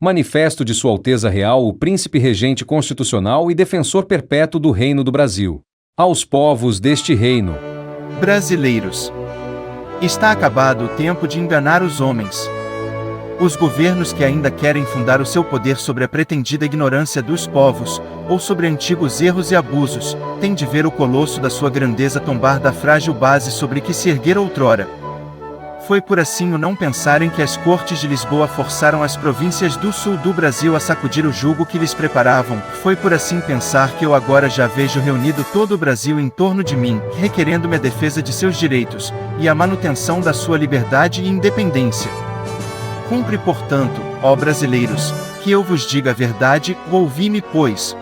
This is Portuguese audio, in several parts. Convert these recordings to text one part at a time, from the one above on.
Manifesto de Sua Alteza Real o Príncipe Regente Constitucional e Defensor Perpétuo do Reino do Brasil. Aos povos deste reino. Brasileiros. Está acabado o tempo de enganar os homens. Os governos que ainda querem fundar o seu poder sobre a pretendida ignorância dos povos, ou sobre antigos erros e abusos, têm de ver o colosso da sua grandeza tombar da frágil base sobre que se erguera outrora. Foi por assim o não pensarem que as cortes de Lisboa forçaram as províncias do sul do Brasil a sacudir o jugo que lhes preparavam. Foi por assim pensar que eu agora já vejo reunido todo o Brasil em torno de mim, requerendo-me a defesa de seus direitos, e a manutenção da sua liberdade e independência. Cumpre, portanto, ó brasileiros, que eu vos diga a verdade, ouvi-me, pois.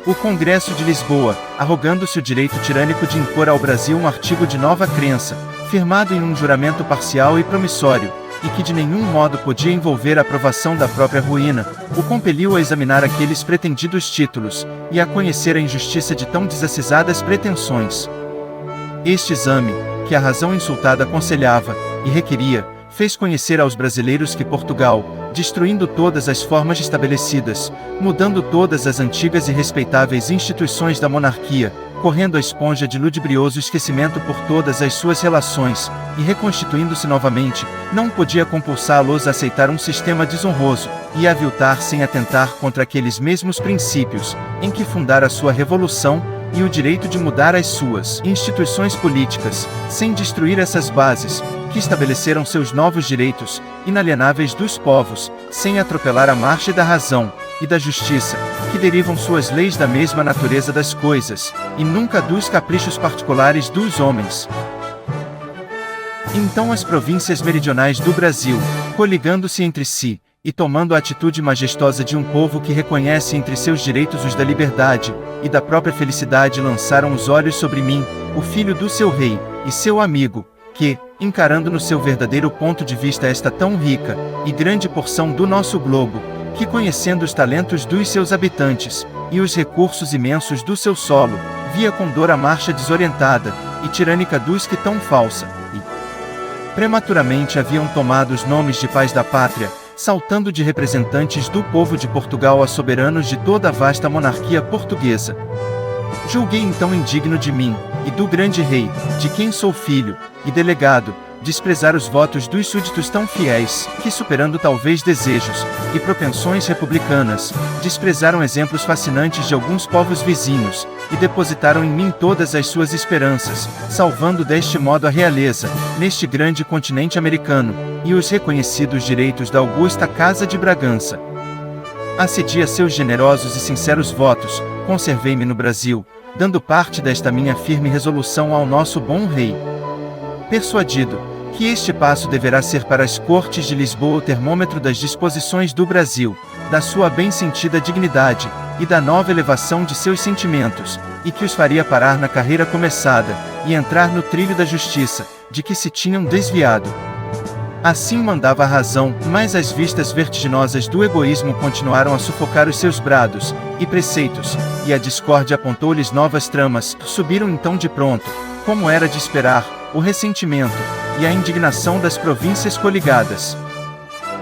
O Congresso de Lisboa, arrogando-se o direito tirânico de impor ao Brasil um artigo de nova crença, firmado em um juramento parcial e promissório, e que de nenhum modo podia envolver a aprovação da própria ruína, o compeliu a examinar aqueles pretendidos títulos, e a conhecer a injustiça de tão desacisadas pretensões. Este exame, que a razão insultada aconselhava, e requeria, fez conhecer aos brasileiros que Portugal, destruindo todas as formas estabelecidas, mudando todas as antigas e respeitáveis instituições da monarquia, correndo a esponja de ludibrioso esquecimento por todas as suas relações, e reconstituindo-se novamente, não podia compulsá-los a aceitar um sistema desonroso, e aviltar sem atentar contra aqueles mesmos princípios, em que fundara a sua revolução, e o direito de mudar as suas instituições políticas, sem destruir essas bases, que estabeleceram seus novos direitos, inalienáveis dos povos, sem atropelar a marcha da razão, e da justiça, que derivam suas leis da mesma natureza das coisas, e nunca dos caprichos particulares dos homens. Então as províncias meridionais do Brasil, coligando-se entre si, e tomando a atitude majestosa de um povo que reconhece entre seus direitos os da liberdade, e da própria felicidade, lançaram os olhos sobre mim, o filho do seu rei, e seu amigo, que, encarando no seu verdadeiro ponto de vista esta tão rica e grande porção do nosso globo, que conhecendo os talentos dos seus habitantes, e os recursos imensos do seu solo, via com dor a marcha desorientada e tirânica dos que tão falsa e prematuramente haviam tomado os nomes de pais da pátria, saltando de representantes do povo de Portugal a soberanos de toda a vasta monarquia portuguesa. Julguei então indigno de mim, e do grande rei, de quem sou filho, e delegado, desprezar os votos dos súditos tão fiéis, que superando talvez desejos, e propensões republicanas, desprezaram exemplos fascinantes de alguns povos vizinhos, e depositaram em mim todas as suas esperanças, salvando deste modo a realeza, neste grande continente americano, e os reconhecidos direitos da augusta Casa de Bragança. Acedi a seus generosos e sinceros votos, conservei-me no Brasil, dando parte desta minha firme resolução ao nosso bom rei. Persuadido que este passo deverá ser para as cortes de Lisboa o termômetro das disposições do Brasil, da sua bem-sentida dignidade, e da nova elevação de seus sentimentos, e que os faria parar na carreira começada, e entrar no trilho da justiça, de que se tinham desviado. Assim mandava a razão, mas as vistas vertiginosas do egoísmo continuaram a sufocar os seus brados e preceitos, e a discórdia apontou-lhes novas tramas. Subiram então de pronto, como era de esperar, o ressentimento e a indignação das províncias coligadas.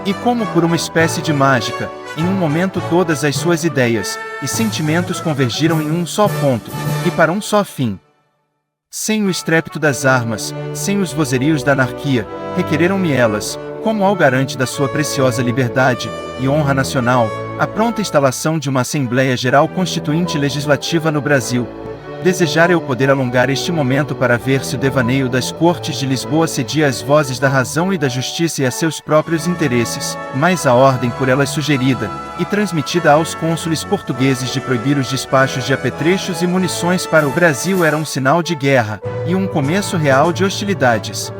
E como por uma espécie de mágica, em um momento todas as suas ideias e sentimentos convergiram em um só ponto, e para um só fim. Sem o estrépito das armas, sem os vozerios da anarquia, requereram-me elas, como algarante da sua preciosa liberdade e honra nacional, a pronta instalação de uma Assembleia Geral Constituinte Legislativa no Brasil. Desejara eu poder alongar este momento para ver se o devaneio das cortes de Lisboa cedia às vozes da razão e da justiça e a seus próprios interesses, mas a ordem por elas sugerida e transmitida aos cônsules portugueses de proibir os despachos de apetrechos e munições para o Brasil era um sinal de guerra, e um começo real de hostilidades.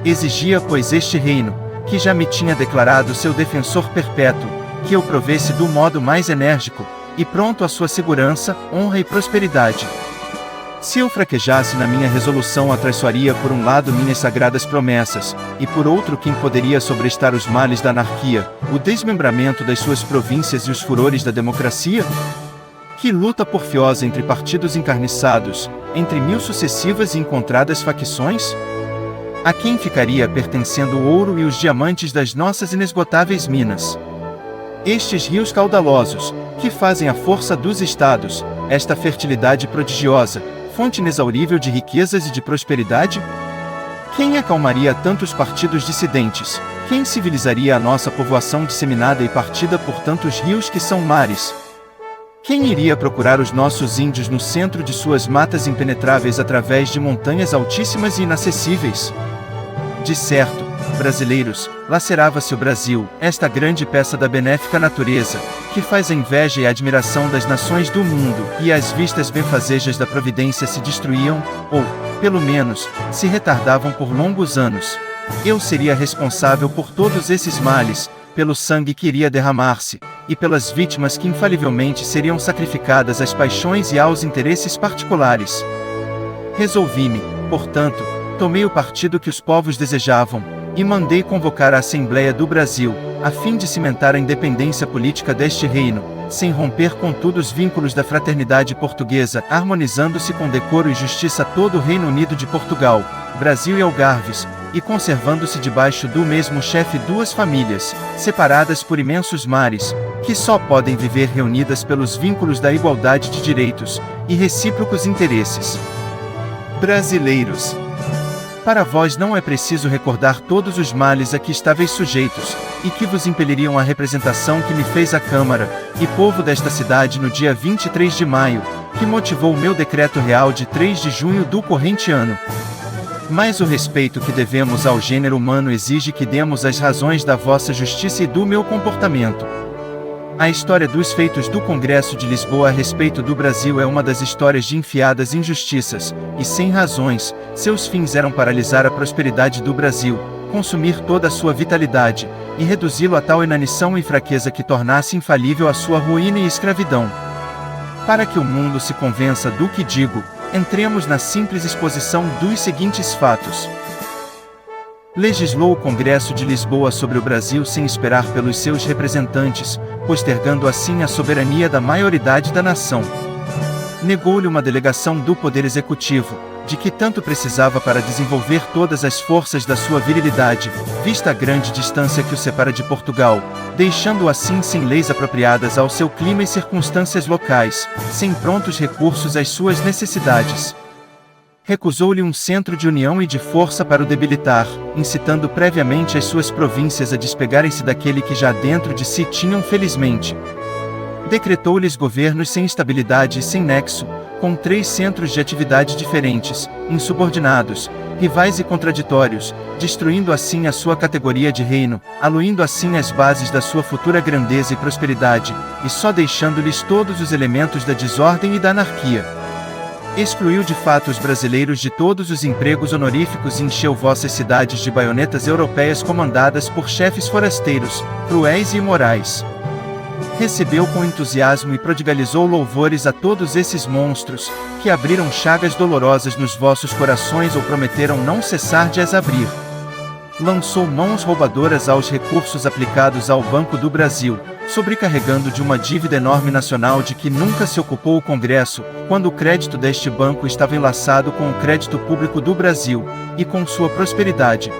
Exigia, pois, este reino, que já me tinha declarado seu defensor perpétuo, que eu provesse do modo mais enérgico e pronto à sua segurança, honra e prosperidade. Se eu fraquejasse na minha resolução, atraiçoaria por um lado minhas sagradas promessas, e por outro quem poderia sobrestar os males da anarquia, o desmembramento das suas províncias e os furores da democracia? Que luta porfiosa entre partidos encarniçados, entre mil sucessivas e encontradas facções? A quem ficaria pertencendo o ouro e os diamantes das nossas inesgotáveis minas? Estes rios caudalosos, que fazem a força dos estados, esta fertilidade prodigiosa, fonte inexaurível de riquezas e de prosperidade? Quem acalmaria tantos partidos dissidentes? Quem civilizaria a nossa povoação disseminada e partida por tantos rios que são mares? Quem iria procurar os nossos índios no centro de suas matas impenetráveis através de montanhas altíssimas e inacessíveis? De certo, brasileiros, lacerava-se o Brasil, esta grande peça da benéfica natureza, que faz a inveja e a admiração das nações do mundo, e as vistas benfazejas da providência se destruíam, ou, pelo menos, se retardavam por longos anos. Eu seria responsável por todos esses males, pelo sangue que iria derramar-se, e pelas vítimas que infalivelmente seriam sacrificadas às paixões e aos interesses particulares. Resolvi-me, portanto, tomei o partido que os povos desejavam, e mandei convocar a Assembleia do Brasil, a fim de cimentar a independência política deste reino, sem romper contudo os vínculos da fraternidade portuguesa, harmonizando-se com decoro e justiça todo o Reino Unido de Portugal, Brasil e Algarves, e conservando-se debaixo do mesmo chefe duas famílias, separadas por imensos mares, que só podem viver reunidas pelos vínculos da igualdade de direitos e recíprocos interesses. Brasileiros, para vós não é preciso recordar todos os males a que estáveis sujeitos, e que vos impeliriam à representação que me fez a Câmara e povo desta cidade no dia 23 de maio, que motivou o meu decreto real de 3 de junho do corrente ano. Mas o respeito que devemos ao gênero humano exige que demos as razões da vossa justiça e do meu comportamento. A história dos feitos do Congresso de Lisboa a respeito do Brasil é uma das histórias de enfiadas injustiças, e sem razões, seus fins eram paralisar a prosperidade do Brasil, consumir toda a sua vitalidade, e reduzi-lo a tal inanição e fraqueza que tornasse infalível a sua ruína e escravidão. Para que o mundo se convença do que digo, entremos na simples exposição dos seguintes fatos. Legislou o Congresso de Lisboa sobre o Brasil sem esperar pelos seus representantes, postergando assim a soberania da maioridade da nação. Negou-lhe uma delegação do Poder Executivo, de que tanto precisava para desenvolver todas as forças da sua virilidade, vista a grande distância que o separa de Portugal, deixando-o assim sem leis apropriadas ao seu clima e circunstâncias locais, sem prontos recursos às suas necessidades. Recusou-lhe um centro de união e de força para o debilitar, incitando previamente as suas províncias a despegarem-se daquele que já dentro de si tinham felizmente. Decretou-lhes governos sem estabilidade e sem nexo, com 3 centros de atividade diferentes, insubordinados, rivais e contraditórios, destruindo assim a sua categoria de reino, aluindo assim as bases da sua futura grandeza e prosperidade, e só deixando-lhes todos os elementos da desordem e da anarquia. Excluiu de fato os brasileiros de todos os empregos honoríficos e encheu vossas cidades de baionetas europeias comandadas por chefes forasteiros, cruéis e imorais. Recebeu com entusiasmo e prodigalizou louvores a todos esses monstros, que abriram chagas dolorosas nos vossos corações ou prometeram não cessar de as abrir. Lançou mãos roubadoras aos recursos aplicados ao Banco do Brasil, sobrecarregando de uma dívida enorme nacional de que nunca se ocupou o Congresso, quando o crédito deste banco estava enlaçado com o crédito público do Brasil, e com sua prosperidade.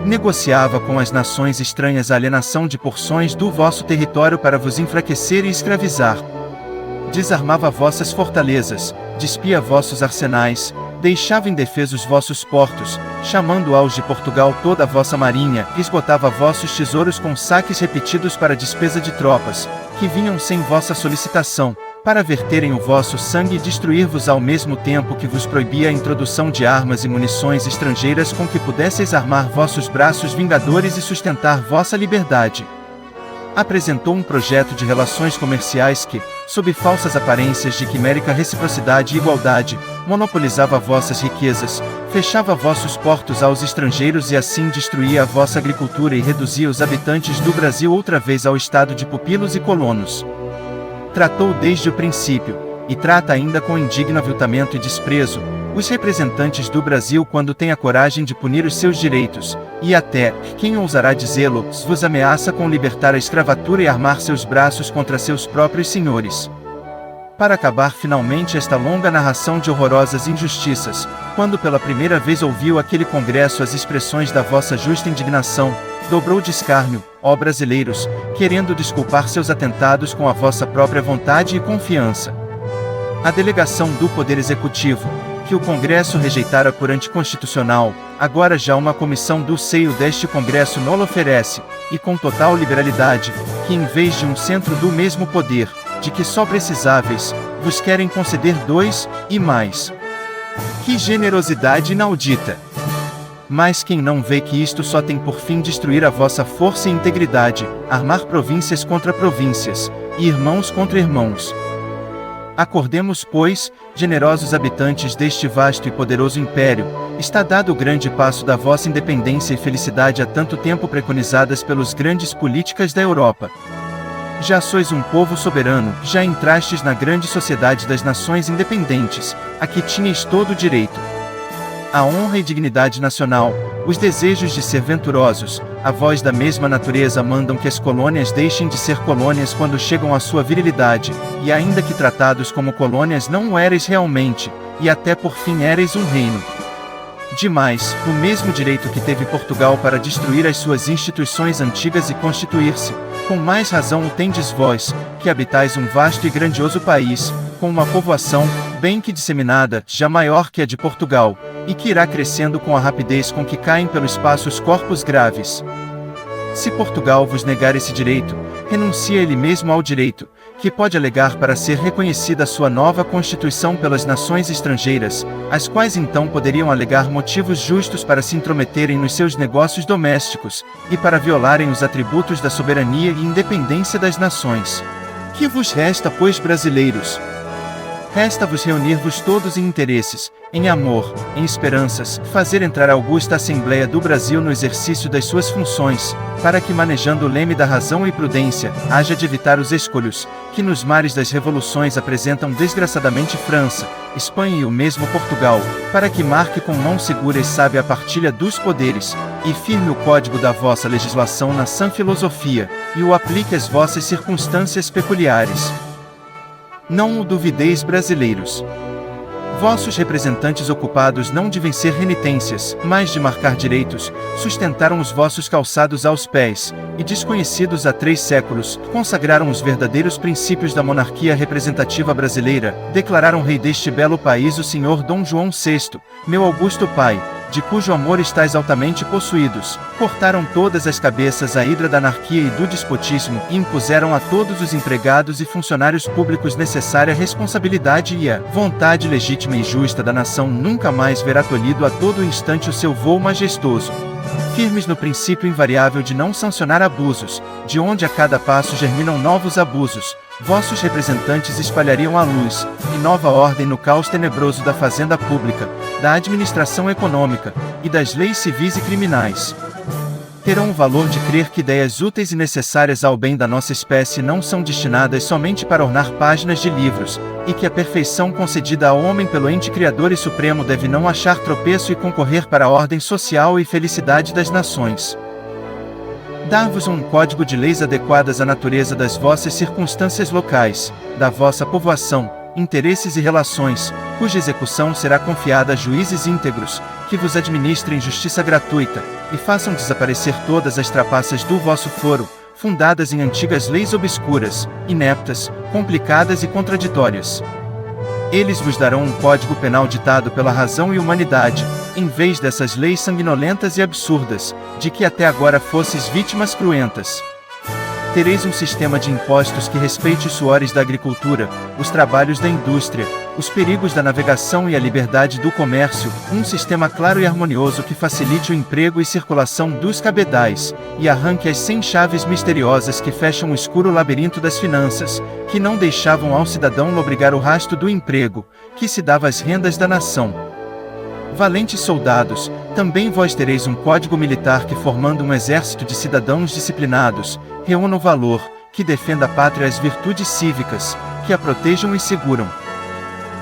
Negociava com as nações estranhas a alienação de porções do vosso território para vos enfraquecer e escravizar. Desarmava vossas fortalezas, despia vossos arsenais, deixava indefesos vossos portos, chamando aos de Portugal toda a vossa marinha, esgotava vossos tesouros com saques repetidos para despesa de tropas, que vinham sem vossa solicitação, para verterem o vosso sangue e destruir-vos ao mesmo tempo que vos proibia a introdução de armas e munições estrangeiras com que pudesseis armar vossos braços vingadores e sustentar vossa liberdade. Apresentou um projeto de relações comerciais que, sob falsas aparências de quimérica reciprocidade e igualdade, monopolizava vossas riquezas, fechava vossos portos aos estrangeiros e assim destruía a vossa agricultura e reduzia os habitantes do Brasil outra vez ao estado de pupilos e colonos. Tratou desde o princípio, e trata ainda com indigno aviltamento e desprezo, os representantes do Brasil quando tem a coragem de punir os seus direitos, e até, quem ousará dizê-lo, vos ameaça com libertar a escravatura e armar seus braços contra seus próprios senhores. para acabar finalmente esta longa narração de horrorosas injustiças, quando pela primeira vez ouviu aquele congresso as expressões da vossa justa indignação, dobrou de escárnio, ó brasileiros, querendo desculpar seus atentados com a vossa própria vontade e confiança. A delegação do Poder Executivo, que o Congresso rejeitara por anticonstitucional, agora já uma comissão do seio deste Congresso nolo oferece, e com total liberalidade, que em vez de um centro do mesmo poder, de que só precisáveis, vos querem conceder 2, e mais. Que generosidade inaudita! Mas quem não vê que isto só tem por fim destruir a vossa força e integridade, armar províncias contra províncias, e irmãos contra irmãos? Acordemos, pois, generosos habitantes deste vasto e poderoso império, está dado o grande passo da vossa independência e felicidade há tanto tempo preconizadas pelos grandes políticas da Europa. Já sois um povo soberano, já entrastes na grande sociedade das nações independentes, a que tinhais todo o direito. A honra e dignidade nacional, os desejos de ser venturosos, a voz da mesma natureza mandam que as colônias deixem de ser colônias quando chegam à sua virilidade, e ainda que tratados como colônias não o éreis realmente, e até por fim éreis um reino. Demais, o mesmo direito que teve Portugal para destruir as suas instituições antigas e constituir-se, com mais razão o tendes vós, que habitais um vasto e grandioso país, com uma povoação, bem que disseminada, já maior que a de Portugal, e que irá crescendo com a rapidez com que caem pelo espaço os corpos graves. Se Portugal vos negar esse direito, renuncia ele mesmo ao direito, que pode alegar para ser reconhecida a sua nova Constituição pelas nações estrangeiras, as quais então poderiam alegar motivos justos para se intrometerem nos seus negócios domésticos, e para violarem os atributos da soberania e independência das nações. Que vos resta, pois, brasileiros? Resta-vos reunir-vos todos em interesses, em amor, em esperanças, fazer entrar a augusta Assembleia do Brasil no exercício das suas funções, para que, manejando o leme da razão e prudência, haja de evitar os escolhos, que nos mares das revoluções apresentam desgraçadamente França, Espanha e o mesmo Portugal, para que marque com mão segura e sábia a partilha dos poderes, e firme o código da vossa legislação na sã filosofia, e o aplique às vossas circunstâncias peculiares. Não o duvideis, brasileiros. Vossos representantes ocupados não de vencer renitências, mas de marcar direitos, sustentaram os vossos calçados aos pés, e desconhecidos há 3 séculos, consagraram os verdadeiros princípios da monarquia representativa brasileira, declararam rei deste belo país o senhor Dom João VI, meu augusto pai, de cujo amor estáis altamente possuídos, cortaram todas as cabeças à hidra da anarquia e do despotismo, e impuseram a todos os empregados e funcionários públicos necessária responsabilidade e a vontade legítima e justa da nação nunca mais verá tolhido a todo instante o seu vôo majestoso. Firmes no princípio invariável de não sancionar abusos, de onde a cada passo germinam novos abusos, vossos representantes espalhariam a luz, e nova ordem no caos tenebroso da fazenda pública, da administração econômica, e das leis civis e criminais. Terão o valor de crer que ideias úteis e necessárias ao bem da nossa espécie não são destinadas somente para ornar páginas de livros, e que a perfeição concedida ao homem pelo ente criador e supremo deve não achar tropeço e concorrer para a ordem social e felicidade das nações. Dar-vos um código de leis adequadas à natureza das vossas circunstâncias locais, da vossa povoação, interesses e relações, cuja execução será confiada a juízes íntegros, que vos administrem justiça gratuita, e façam desaparecer todas as trapaças do vosso foro, fundadas em antigas leis obscuras, ineptas, complicadas e contraditórias. Eles vos darão um código penal ditado pela razão e humanidade, em vez dessas leis sanguinolentas e absurdas, de que até agora fosses vítimas cruentas. Tereis um sistema de impostos que respeite os suores da agricultura, os trabalhos da indústria, os perigos da navegação e a liberdade do comércio, um sistema claro e harmonioso que facilite o emprego e circulação dos cabedais, e arranque as 100 chaves misteriosas que fecham o escuro labirinto das finanças, que não deixavam ao cidadão lobrigar o rasto do emprego, que se dava às rendas da nação. Valentes soldados, também vós tereis um código militar que, formando um exército de cidadãos disciplinados, reúna o valor, que defenda a pátria e as virtudes cívicas, que a protejam e seguram.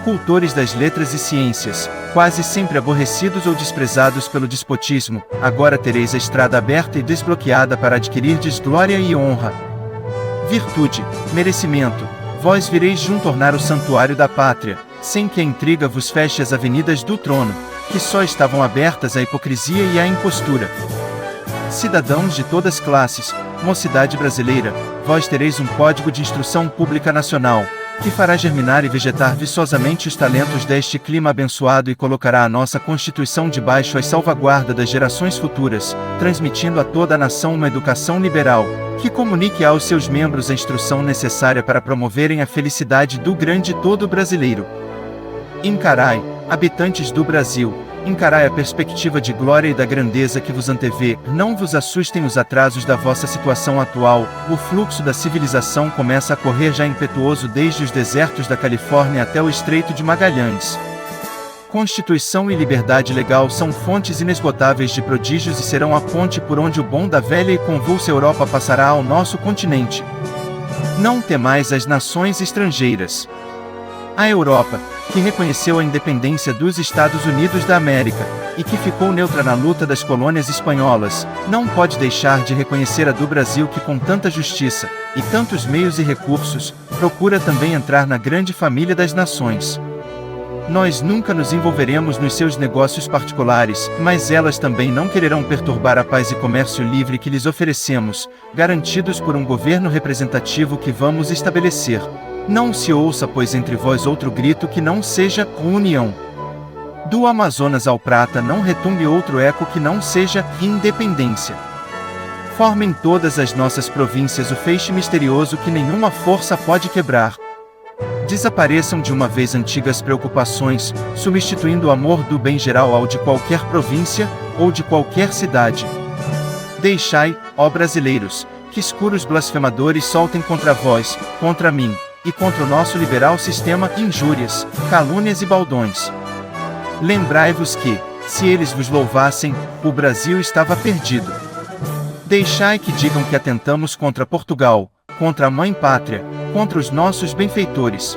Cultores das letras e ciências, quase sempre aborrecidos ou desprezados pelo despotismo, agora tereis a estrada aberta e desbloqueada para adquirirdes glória e honra. Virtude, merecimento, vós vireis junto tornar o santuário da pátria, sem que a intriga vos feche as avenidas do trono, que só estavam abertas à hipocrisia e à impostura. Cidadãos de todas classes, mocidade brasileira, vós tereis um Código de Instrução Pública Nacional, que fará germinar e vegetar viçosamente os talentos deste clima abençoado e colocará a nossa Constituição debaixo às salvaguarda das gerações futuras, transmitindo a toda a nação uma educação liberal, que comunique aos seus membros a instrução necessária para promoverem a felicidade do grande todo brasileiro. Encarai, habitantes do Brasil, encarai a perspectiva de glória e da grandeza que vos antevê, não vos assustem os atrasos da vossa situação atual, o fluxo da civilização começa a correr já impetuoso desde os desertos da Califórnia até o Estreito de Magalhães. Constituição e liberdade legal são fontes inesgotáveis de prodígios e serão a ponte por onde o bom da velha e convulsa Europa passará ao nosso continente. Não temais as nações estrangeiras. A Europa, que reconheceu a independência dos Estados Unidos da América, e que ficou neutra na luta das colônias espanholas, não pode deixar de reconhecer a do Brasil que com tanta justiça, e tantos meios e recursos, procura também entrar na grande família das nações. Nós nunca nos envolveremos nos seus negócios particulares, mas elas também não quererão perturbar a paz e comércio livre que lhes oferecemos, garantidos por um governo representativo que vamos estabelecer. Não se ouça, pois, entre vós outro grito que não seja união. Do Amazonas ao Prata não retumbe outro eco que não seja independência. Formem todas as nossas províncias o feixe misterioso que nenhuma força pode quebrar. Desapareçam de uma vez antigas preocupações, substituindo o amor do bem geral ao de qualquer província, ou de qualquer cidade. Deixai, ó brasileiros, que escuros blasfemadores soltem contra vós, contra mim, e contra o nosso liberal sistema injúrias, calúnias e baldões. Lembrai-vos que, se eles vos louvassem, o Brasil estava perdido. Deixai que digam que atentamos contra Portugal, contra a mãe pátria, contra os nossos benfeitores.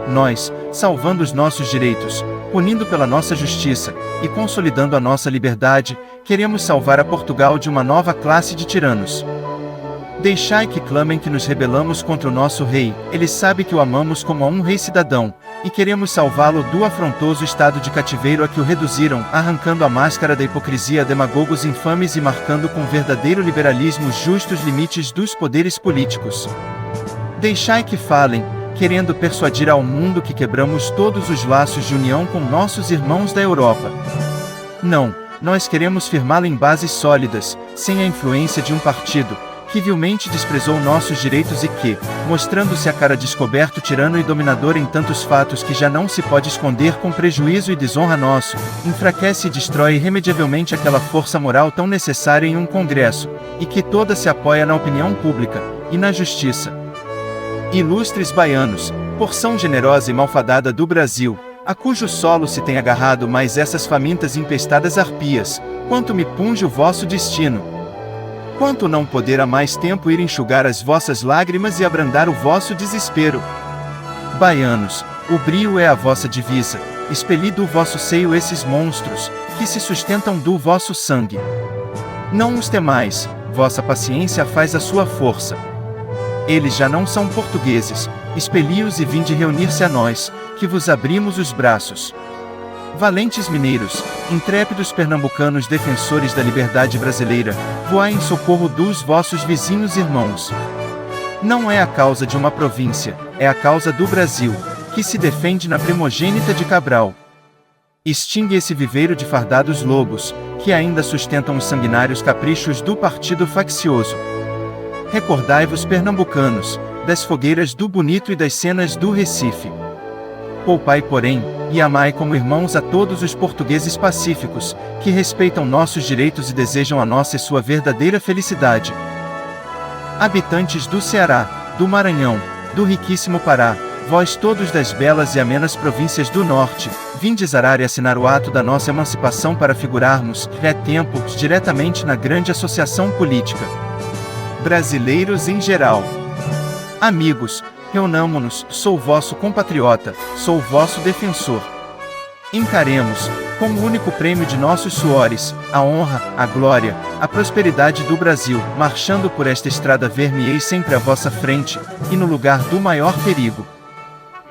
Nós, salvando os nossos direitos, punindo pela nossa justiça, e consolidando a nossa liberdade, queremos salvar a Portugal de uma nova classe de tiranos. Deixai que clamem que nos rebelamos contra o nosso rei, ele sabe que o amamos como a um rei cidadão, e queremos salvá-lo do afrontoso estado de cativeiro a que o reduziram, arrancando a máscara da hipocrisia a demagogos infames e marcando com verdadeiro liberalismo os justos limites dos poderes políticos. Deixai que falem, querendo persuadir ao mundo que quebramos todos os laços de união com nossos irmãos da Europa. Não, nós queremos firmá-lo em bases sólidas, sem a influência de um partido, que vilmente desprezou nossos direitos e que, mostrando-se a cara descoberto tirano e dominador em tantos fatos que já não se pode esconder com prejuízo e desonra nosso, enfraquece e destrói irremediavelmente aquela força moral tão necessária em um Congresso, e que toda se apoia na opinião pública, e na justiça. Ilustres baianos, porção generosa e malfadada do Brasil, a cujo solo se tem agarrado mais essas famintas e empestadas arpias, quanto me punge o vosso destino. Quanto não poder há mais tempo ir enxugar as vossas lágrimas e abrandar o vosso desespero. Baianos, o brio é a vossa divisa, expeli do vosso seio esses monstros, que se sustentam do vosso sangue. Não os temais, vossa paciência faz a sua força. Eles já não são portugueses, expeli-os e vinde reunir-se a nós, que vos abrimos os braços. Valentes mineiros, intrépidos pernambucanos defensores da liberdade brasileira, voai em socorro dos vossos vizinhos irmãos. Não é a causa de uma província, é a causa do Brasil, que se defende na primogênita de Cabral. Extingue esse viveiro de fardados lobos, que ainda sustentam os sanguinários caprichos do partido faccioso. Recordai-vos, pernambucanos, das fogueiras do Bonito e das cenas do Recife. Poupai, porém, e amai como irmãos a todos os portugueses pacíficos, que respeitam nossos direitos e desejam a nossa e sua verdadeira felicidade. Habitantes do Ceará, do Maranhão, do riquíssimo Pará, vós todos das belas e amenas províncias do Norte, vindes arar e assinar o ato da nossa emancipação para figurarmos, tempo, diretamente na grande associação política. Brasileiros em geral. Amigos, reunamo-nos, sou vosso compatriota, sou vosso defensor. Encaremos, como único prêmio de nossos suores, a honra, a glória, a prosperidade do Brasil, marchando por esta estrada ver-me-ei sempre à vossa frente, e no lugar do maior perigo.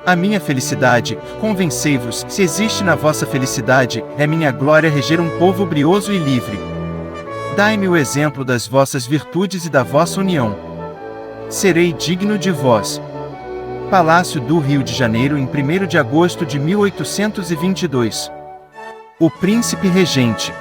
A minha felicidade, convencei-vos, se existe na vossa felicidade, é minha glória reger um povo brioso e livre. Dai-me o exemplo das vossas virtudes e da vossa união. Serei digno de vós. Palácio do Rio de Janeiro, em 1º de agosto de 1822. O Príncipe Regente.